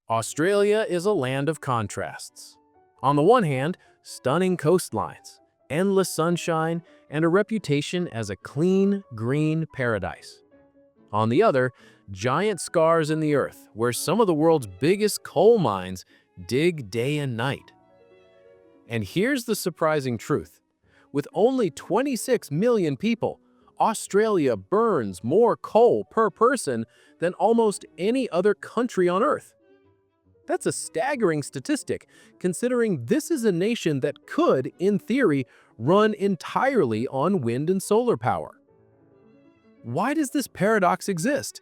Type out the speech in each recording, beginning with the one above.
Australia is a land of contrasts. On the one hand, stunning coastlines, endless sunshine, and a reputation as a clean, green paradise. On the other, giant scars in the earth where some of the world's biggest coal mines dig day and night. And here's the surprising truth. With only 26 million people, Australia burns more coal per person than almost any other country on Earth. That's a staggering statistic, considering this is a nation that could, in theory, run entirely on wind and solar power. Why does this paradox exist?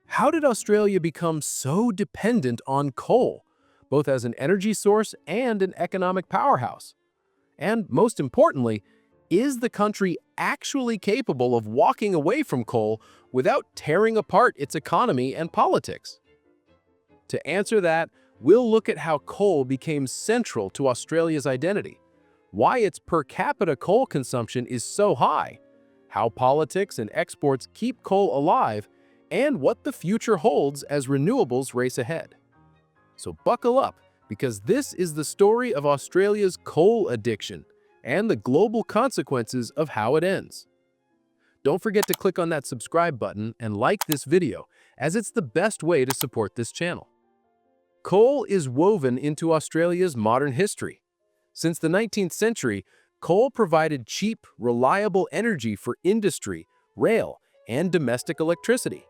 How did Australia become so dependent on coal, both as an energy source and an economic powerhouse? And most importantly, is the country actually capable of walking away from coal without tearing apart its economy and politics? To answer that, we'll look at how coal became central to Australia's identity, why its per capita coal consumption is so high, how politics and exports keep coal alive, and what the future holds as renewables race ahead. So buckle up, because this is the story of Australia's coal addiction and the global consequences of how it ends. Don't forget to click on that subscribe button and like this video, as it's the best way to support this channel. Coal is woven into Australia's modern history. Since the 19th century, coal provided cheap, reliable energy for industry, rail, and domestic electricity.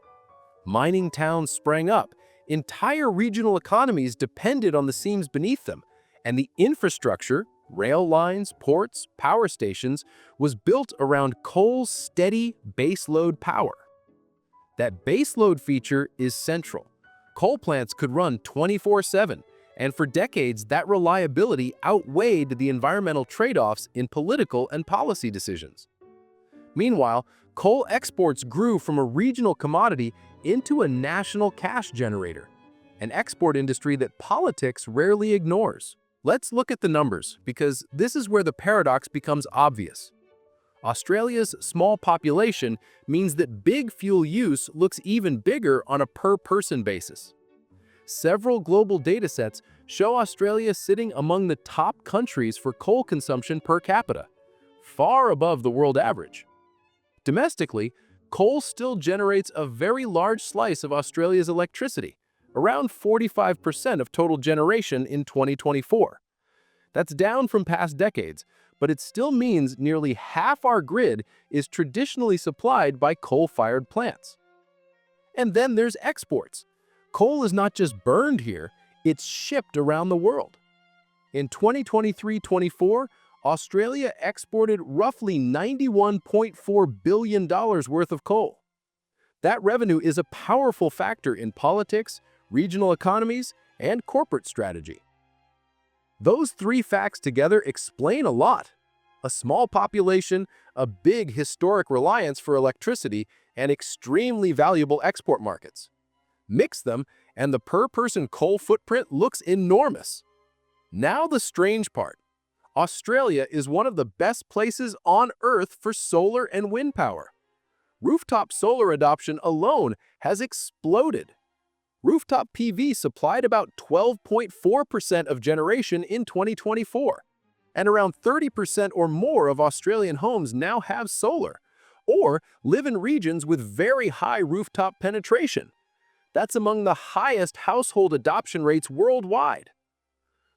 Mining towns sprang up, entire regional economies depended on the seams beneath them, and the infrastructure, rail lines, ports, power stations, was built around coal's steady baseload power. That baseload feature is central. Coal plants could run 24/7, and for decades that reliability outweighed the environmental trade-offs in political and policy decisions. Meanwhile, coal exports grew from a regional commodity into a national cash generator, an export industry that politics rarely ignores. Let's look at the numbers, because this is where the paradox becomes obvious. Australia's small population means that big fuel use looks even bigger on a per-person basis. Several global datasets show Australia sitting among the top countries for coal consumption per capita, far above the world average. Domestically, coal still generates a very large slice of Australia's electricity, around 45% of total generation in 2024. That's down from past decades, but it still means nearly half our grid is traditionally supplied by coal-fired plants. And then there's exports. Coal is not just burned here, it's shipped around the world. In 2023-24, Australia exported roughly $91.4 billion worth of coal. That revenue is a powerful factor in politics, regional economies, and corporate strategy. Those three facts together explain a lot. A small population, a big historic reliance for electricity, and extremely valuable export markets. Mix them, and the per-person coal footprint looks enormous. Now the strange part. Australia is one of the best places on Earth for solar and wind power. Rooftop solar adoption alone has exploded. Rooftop PV supplied about 12.4% of generation in 2024, and around 30% or more of Australian homes now have solar, or live in regions with very high rooftop penetration. That's among the highest household adoption rates worldwide.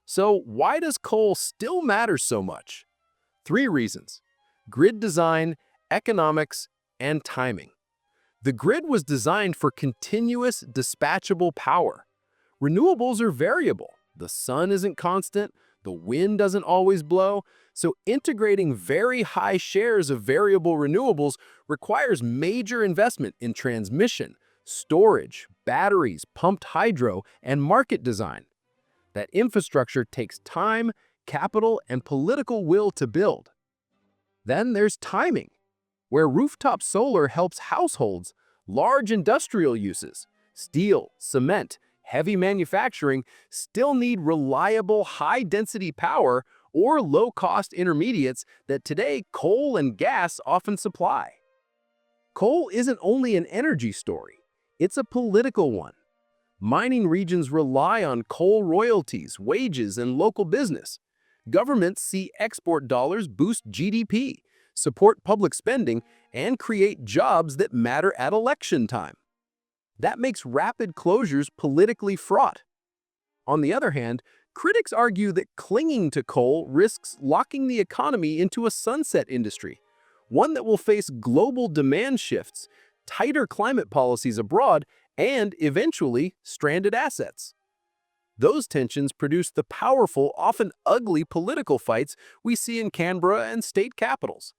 So why does coal still matter so much? 3 reasons: grid design, economics, and timing. The grid was designed for continuous, dispatchable power. Renewables are variable. The sun isn't constant, the wind doesn't always blow, so integrating very high shares of variable renewables requires major investment in transmission, storage, batteries, pumped hydro, and market design. That infrastructure takes time, capital, and political will to build. Then there's timing. Where rooftop solar helps households, large industrial uses, steel, cement, heavy manufacturing still need reliable high-density power or low-cost intermediates that today coal and gas often supply. Coal isn't only an energy story, it's a political one. Mining regions rely on coal royalties, wages, and local business. Governments see export dollars boost GDP, support public spending, and create jobs that matter at election time. That makes rapid closures politically fraught. On the other hand, critics argue that clinging to coal risks locking the economy into a sunset industry, one that will face global demand shifts, tighter climate policies abroad, and eventually stranded assets. Those tensions produce the powerful, often ugly political fights we see in Canberra and state capitals.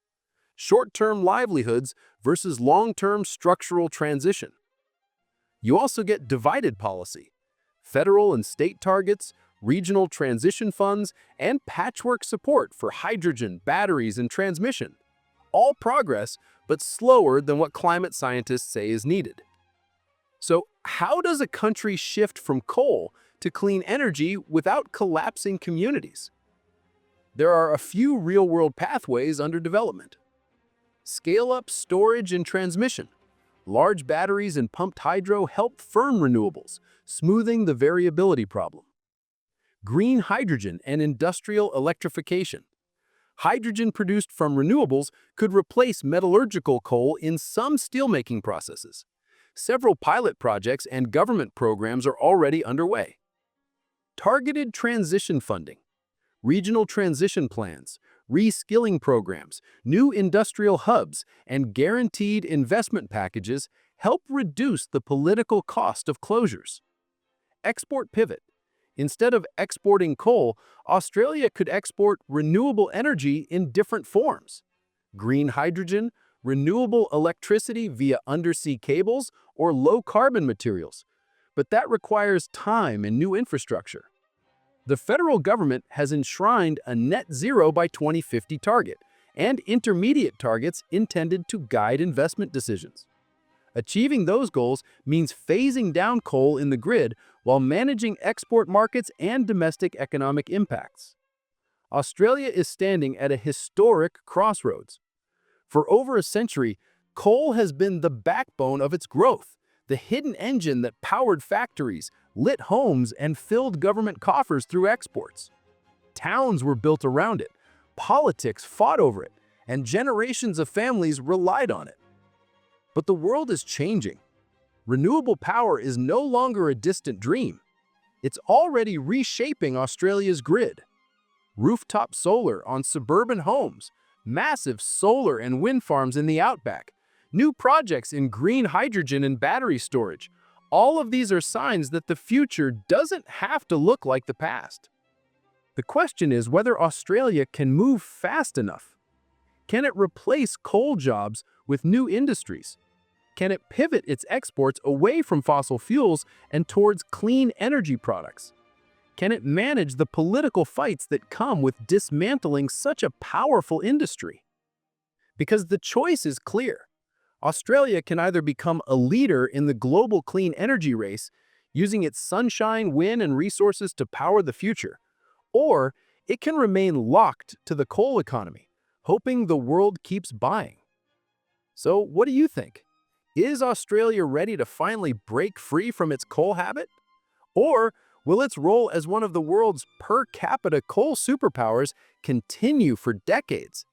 Short-term livelihoods versus long-term structural transition. You also get divided policy. Federal and state targets, regional transition funds, and patchwork support for hydrogen, batteries, and transmission. All progress, but slower than what climate scientists say is needed. So, how does a country shift from coal to clean energy without collapsing communities? There are a few real-world pathways under development. Scale up storage and transmission. Large batteries and pumped hydro help firm renewables, smoothing the variability problem. Green hydrogen and industrial electrification. Hydrogen produced from renewables could replace metallurgical coal in some steelmaking processes. Several pilot projects and government programs are already underway. Targeted transition funding. Regional transition plans, reskilling programs, new industrial hubs, and guaranteed investment packages help reduce the political cost of closures. Export pivot. Instead of exporting coal, Australia could export renewable energy in different forms. Green hydrogen, renewable electricity via undersea cables, or low-carbon materials. But that requires time and new infrastructure. The federal government has enshrined a net zero by 2050 target and intermediate targets intended to guide investment decisions. Achieving those goals means phasing down coal in the grid while managing export markets and domestic economic impacts. Australia is standing at a historic crossroads. For over a century, coal has been the backbone of its growth, the hidden engine that powered factories, lit homes, and filled government coffers through exports. Towns were built around it, politics fought over it, and generations of families relied on it. But the world is changing. Renewable power is no longer a distant dream. It's already reshaping Australia's grid. Rooftop solar on suburban homes, massive solar and wind farms in the outback, new projects in green hydrogen and battery storage. All of these are signs that the future doesn't have to look like the past. The question is whether Australia can move fast enough. Can it replace coal jobs with new industries? Can it pivot its exports away from fossil fuels and towards clean energy products? Can it manage the political fights that come with dismantling such a powerful industry? Because the choice is clear. Australia can either become a leader in the global clean energy race, using its sunshine, wind, and resources to power the future, or it can remain locked to the coal economy, hoping the world keeps buying. So, what do you think? Is Australia ready to finally break free from its coal habit? Or will its role as one of the world's per capita coal superpowers continue for decades?